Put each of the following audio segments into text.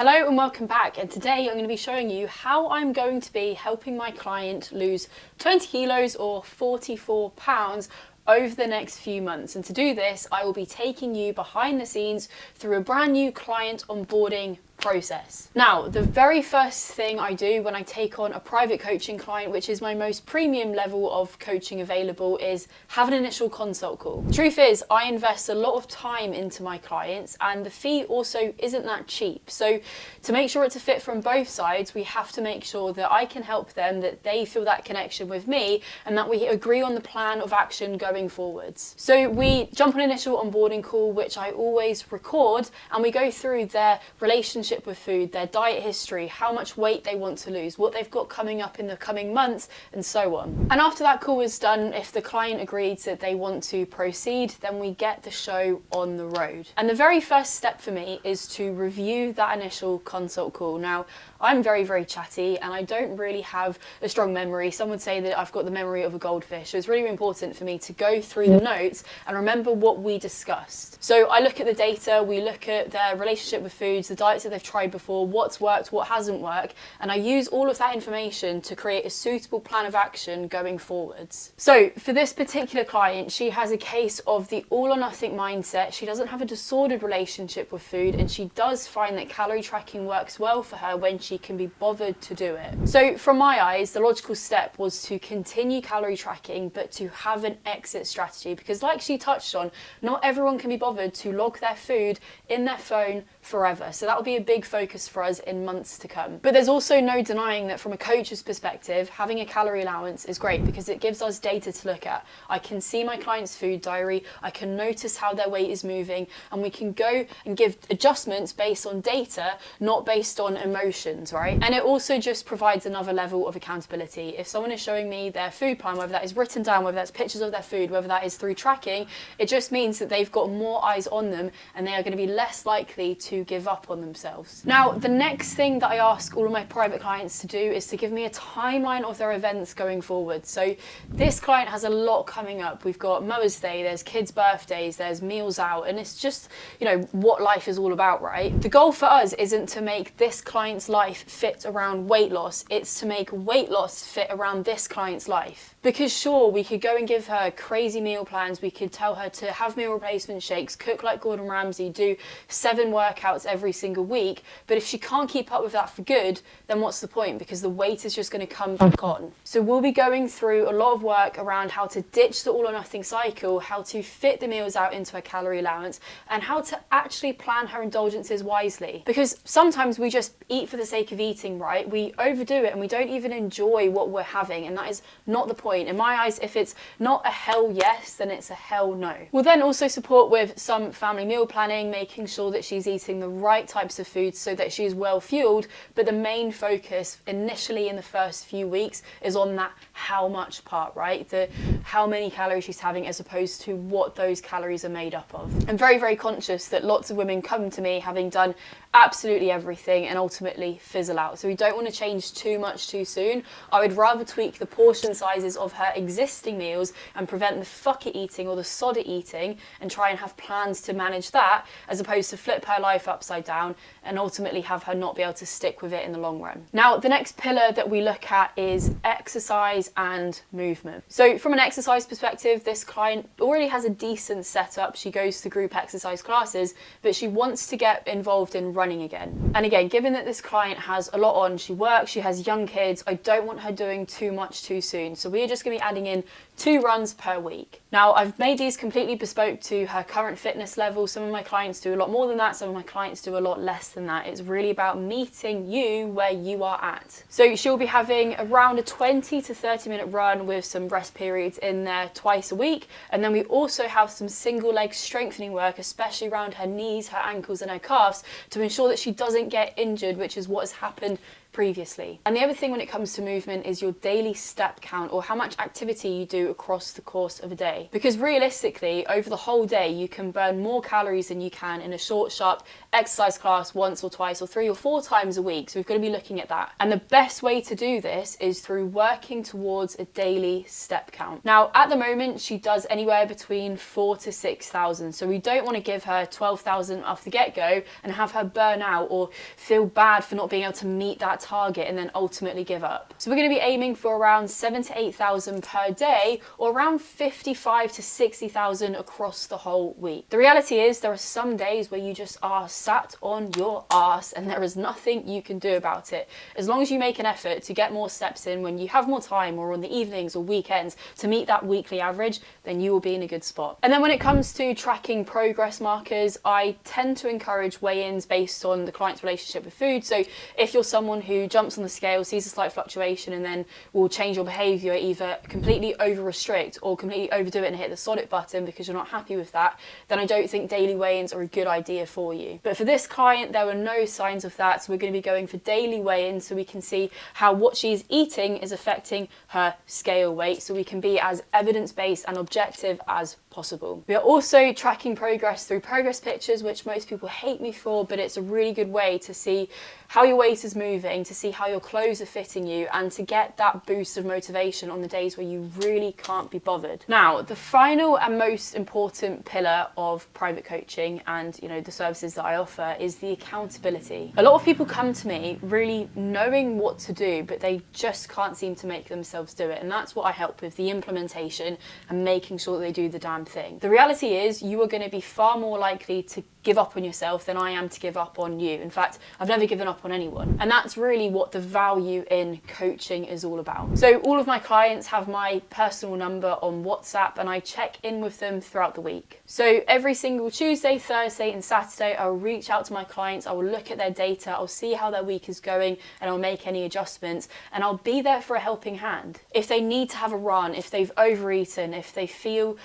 Hello and welcome back, and today I'm going to be showing you how I'm going to be helping my client lose 20 kilos or 44 pounds over the next few months. And to do this, I will be taking you behind the scenes through a brand new client onboarding process. Now, the very first thing I do when I take on a private coaching client, which is my most premium level of coaching available, is have an initial consult call. The truth is, I invest a lot of time into my clients and the fee also isn't that cheap. So to make sure it's a fit from both sides, we have to make sure that I can help them, that they feel that connection with me, and that we agree on the plan of action going forwards. So we jump on an initial onboarding call, which I always record, and we go through their relationship with food, their diet history, how much weight they want to lose, what they've got coming up in the coming months, and so on. And after that call is done, if the client agrees that they want to proceed, then we get the show on the road. And the very first step for me is to review that initial consult call. Now, I'm very chatty and I don't really have a strong memory. Some would say that I've got the memory of a goldfish. So it's really important for me to go through the notes and remember what we discussed. So I look at the data, we look at their relationship with foods, the diets that they've tried before, what's worked, what hasn't worked, and I use all of that information to create a suitable plan of action going forwards. So for this particular client, she has a case of the all or nothing mindset. She doesn't have a disordered relationship with food, and she does find that calorie tracking works well for her when she can be bothered to do it. So from my eyes, the logical step was to continue calorie tracking, but to have an exit strategy, because like she touched on, not everyone can be bothered to log their food in their phone forever. So that will be a big focus for us in months to come. But there's also no denying that from a coach's perspective, having a calorie allowance is great because it gives us data to look at. I can see my client's food diary, I can notice how their weight is moving, and we can go and give adjustments based on data, not based on emotions, right? And it also just provides another level of accountability. If someone is showing me their food plan, whether that is written down, whether that's pictures of their food, whether that is through tracking, it just means that they've got more eyes on them and they are going to be less likely to give up on themselves. Now, the next thing that I ask all of my private clients to do is to give me a timeline of their events going forward. So this client has a lot coming up. We've got Mother's Day, there's kids' birthdays, there's meals out, and it's just, you know, what life is all about, right? The goal for us isn't to make this client's life fit around weight loss, it's to make weight loss fit around this client's life. Because sure, we could go and give her crazy meal plans, we could tell her to have meal replacement shakes, cook like Gordon Ramsay, do 7 workouts every single week, but if she can't keep up with that for good, then what's the point? Because the weight is just going to come back on. So we'll be going through a lot of work around how to ditch the all or nothing cycle, how to fit the meals out into her calorie allowance, and how to actually plan her indulgences wisely. Because sometimes we just eat for the sake of eating, right? We overdo it and we don't even enjoy what we're having, and that is not the point. In my eyes, if it's not a hell yes, then it's a hell no. We'll then also support with some family meal planning, making sure that she's eating the right types of foods so that she's well fueled, but the main focus initially in the first few weeks is on that how much part, right? The how many calories she's having as opposed to what those calories are made up of. I'm very conscious that lots of women come to me having done absolutely everything and ultimately fizzle out. So we don't want to change too much too soon. I would rather tweak the portion sizes of her existing meals and prevent the fuck it eating or the sod it eating and try and have plans to manage that, as opposed to flip her life upside down and ultimately have her not be able to stick with it in the long run. Now, the next pillar that we look at is exercise and movement. So from an exercise perspective, this client already has a decent setup. She goes to group exercise classes, but she wants to get involved in running again. And again, given that this client has a lot on, she works, she has young kids, I don't want her doing too much too soon. So we are just going to be adding in 2 runs per week. Now, I've made these completely bespoke to her current fitness level. Some of my clients do a lot more than that, some of my clients do a lot less than that. It's really about meeting you where you are at. So she'll be having around a 20 to 30 minute run with some rest periods in there twice a week. And then we also have some single leg strengthening work, especially around her knees, her ankles and her calves, to ensure that she doesn't get injured, which is what has happened previously. And the other thing when it comes to movement is your daily step count, or how much activity you do across the course of a day. Because realistically, over the whole day, you can burn more calories than you can in a short, sharp exercise class once or twice or 3 or 4 times a week. So we've got to be looking at that. And the best way to do this is through working towards a daily step count. Now, at the moment, she does anywhere between 4,000 to 6,000. So we don't want to give her 12,000 off the get-go and have her burn out or feel bad for not being able to meet that target and then ultimately give up. So we're going to be aiming for around 7,000 to 8,000 per day, or around 55,000 to 60,000 across the whole week. The reality is there are some days where you just are sat on your ass and there is nothing you can do about it. As long as you make an effort to get more steps in when you have more time, or on the evenings or weekends, to meet that weekly average, then you will be in a good spot. And then when it comes to tracking progress markers, I tend to encourage weigh-ins based on the client's relationship with food. So if you're someone who jumps on the scale, sees a slight fluctuation, and then will change your behavior, either completely over restrict or completely overdo it and hit the stop it button because you're not happy with that, then I don't think daily weigh-ins are a good idea for you. But for this client, there were no signs of that. So we're going to be going for daily weigh-ins so we can see how what she's eating is affecting her scale weight, so we can be as evidence-based and objective as possible. We are also tracking progress through progress pictures, which most people hate me for, but it's a really good way to see how your weight is moving, to see how your clothes are fitting you, and to get that boost of motivation on the days where you really can't be bothered. Now, the final and most important pillar of private coaching and, the services that I offer is the accountability. A lot of people come to me really knowing what to do, but they just can't seem to make themselves do it. And that's what I help with, the implementation and making sure that they do the damn thing. The reality is you are going to be far more likely to give up on yourself than I am to give up on you. In fact, I've never given up on anyone. And that's really what the value in coaching is all about. So all of my clients have my personal number on WhatsApp, and I check in with them throughout the week. So every single Tuesday, Thursday and Saturday, I'll reach out to my clients, I will look at their data, I'll see how their week is going, and I'll make any adjustments, and I'll be there for a helping hand. If they need to have a run, if they've overeaten, if they feel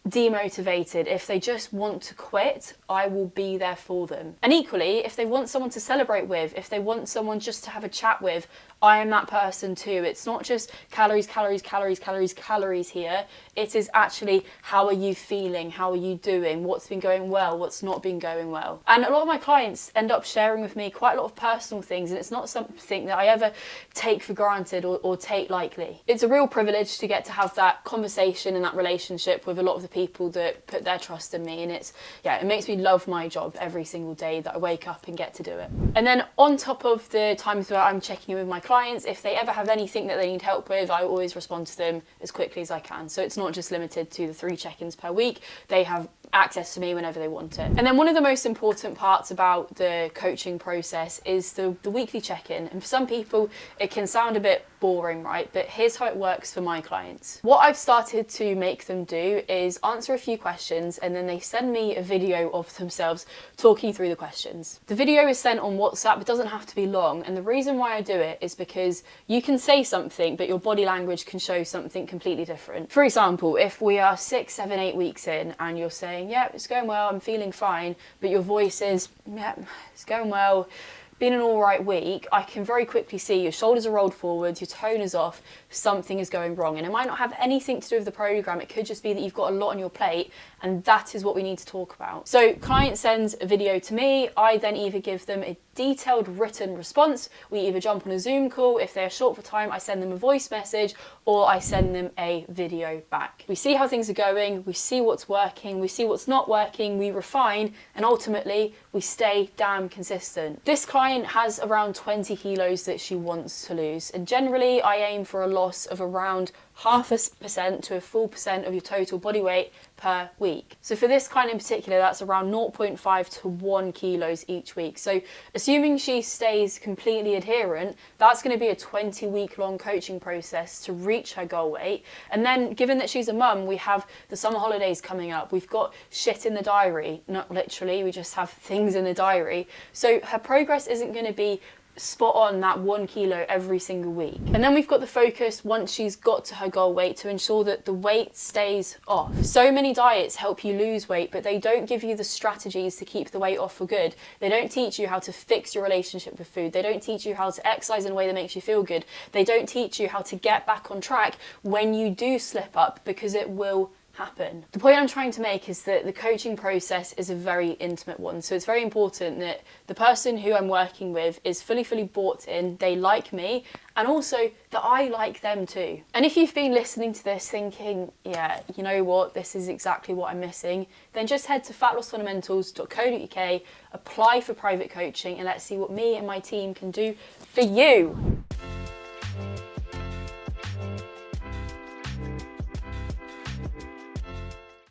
demotivated, if they just want to quit, I will be there for them. And equally, if they want someone to celebrate with, if they want someone just to have a chat with, I am that person too. It's not just calories, calories, calories, calories, calories here. It is actually, how are you feeling? How are you doing? What's been going well? What's not been going well? And a lot of my clients end up sharing with me quite a lot of personal things, and it's not something that I ever take for granted or take lightly. It's a real privilege to get to have that conversation and that relationship with a lot of the people that put their trust in me, and it makes me love my job every single day that I wake up and get to do it. And then on top of the times where I'm checking in with my clients, if they ever have anything that they need help with, I always respond to them as quickly as I can. So it's not just limited to the 3 check-ins per week. They have access to me whenever they want it. And then one of the most important parts about the coaching process is the weekly check-in. And for some people, it can sound a bit boring, right? But here's how it works for my clients. What I've started to make them do is answer a few questions, and then they send me a video of themselves talking through the questions. The video is sent on WhatsApp. It doesn't have to be long. And the reason why I do it is because you can say something, but your body language can show something completely different. For example, if we are 6, 7, 8 weeks in and you're saying, yeah, it's going well, I'm feeling fine, but your voice is, yeah, it's going well, been an all right week, I can very quickly see your shoulders are rolled forwards, your tone is off, something is going wrong. And it might not have anything to do with the program. It could just be that you've got a lot on your plate, and that is what we need to talk about. So client sends a video to me. I then either give them a detailed written response. We either jump on a Zoom call. If they're short for time, I send them a voice message, or I send them a video back. We see how things are going. We see what's working. We see what's not working. We refine, and ultimately we stay damn consistent. This client has around 20 kilos that she wants to lose. And generally I aim for a loss of around 0.5% to a full % of your total body weight per week. So for this client in particular, that's around 0.5 to 1 kilos each week. So assuming she stays completely adherent, that's going to be a 20-week long coaching process to reach her goal weight. And then given that she's a mum, we have the summer holidays coming up. We've got shit in the diary, not literally, we just have things in the diary. So her progress isn't going to be spot on that 1 kilo every single week. And then we've got the focus once she's got to her goal weight to ensure that the weight stays off. So many diets help you lose weight, but they don't give you the strategies to keep the weight off for good. They don't teach you how to fix your relationship with food. They don't teach you how to exercise in a way that makes you feel good. They don't teach you how to get back on track when you do slip up, because it will happen. The point I'm trying to make is that the coaching process is a very intimate one. So it's very important that the person who I'm working with is fully bought in, they like me, and also that I like them too. And if you've been listening to this thinking, yeah, you know what, this is exactly what I'm missing, then just head to fatlossfundamentals.co.uk, apply for private coaching, and let's see what me and my team can do for you.